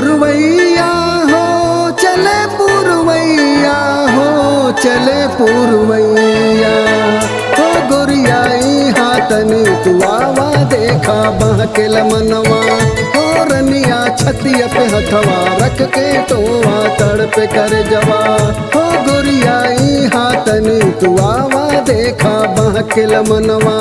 पुरवैया हो चले पुरवैया हो चले पुरवैया हो गोरियाई हाथनी तू आवा देखा बहकेल मनवा हो रनिया छतिया पे हथवा रख के टोवा तड़प कर जवा हो गोरियाई हाथनी तू आवा देखा बहकेल मनवा।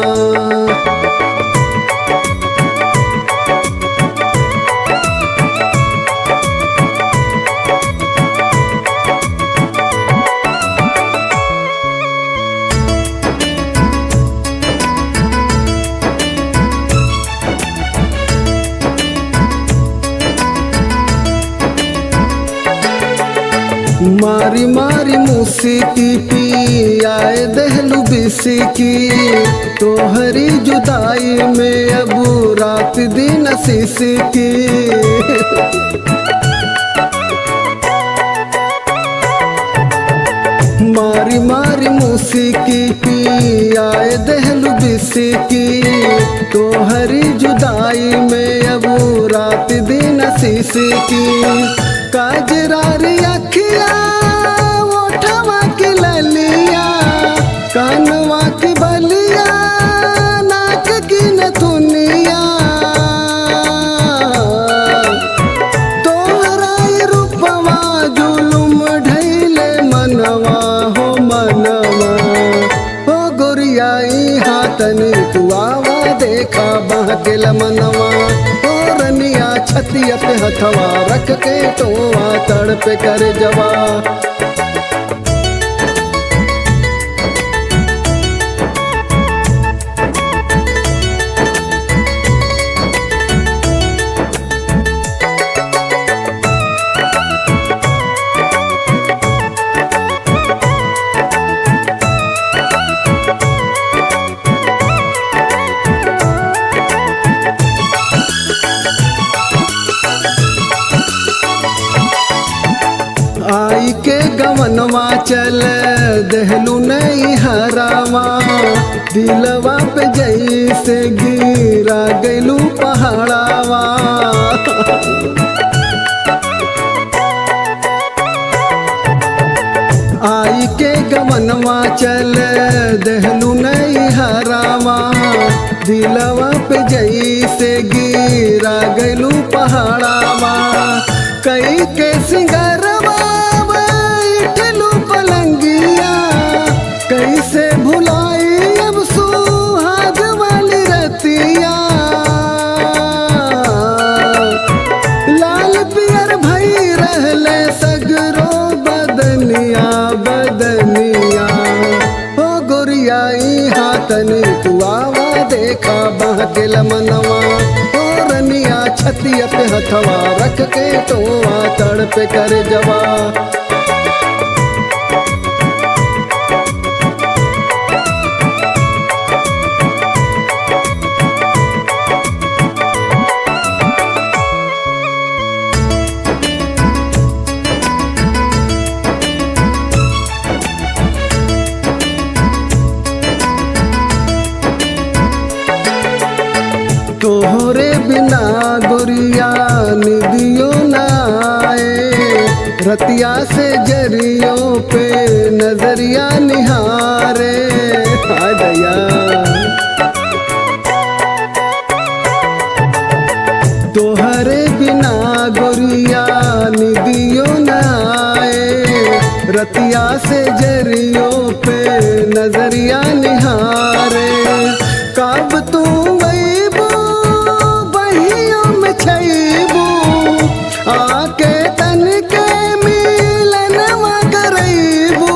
मारी मारी मुसीकी पी आए दहलू बिसिकी तोहरी जुदाई में अब रात दिन सिसकी। मारी मारी मुसीकी पी आए दहलू बिसिकी तोहरी जुदाई में अब रात दिन सिसकी। काजरारी अखिया ओठवा की ललिया कानवा की बलिया नाक की नथुनिया तोहरा रूपवा जुलुम ढैले मनवा हो मनवा हो गोरियाई हाथनी तू आवा देखा बहकेल मनवा हो रनिया छतिया पे हथवा रख के टोवा तड़प कर जवा। आई के गवनवा चल दहलू नहीं हरावा दिलवा पे जैसे गिरा गैलू पहाड़ावा। आई के गवनवा चल दहलू नहीं हरावा दिलवा पे जैसे गिरा गैलू पहाड़ावा। कई के सिंगरवा कैसे भुलाई अब सुहाग वाली रतिया लाल पियर भई रहले सगरो बदनिया बदनिया हो गोरियाई हाथनी तू आवा देखा बहकेल मनवा हो रनिया छतिया पे हथवा रख के टोवा तड़प कर जवा। तोहरे बिना गोरिया निदियो ना आए रतिया से जरियों पे नजरिया निहारे दया। तोहरे बिना गोरिया निदियो ना आए रतिया से जरियों पे नजरिया निहारे। कब तू आके तन के मिलनवा करैबू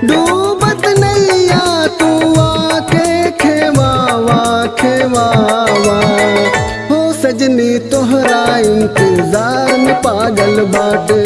डूबत नैया तू आके खेवावा खेवावा हो सजनी तोहरा इंतजार में पागल बाटे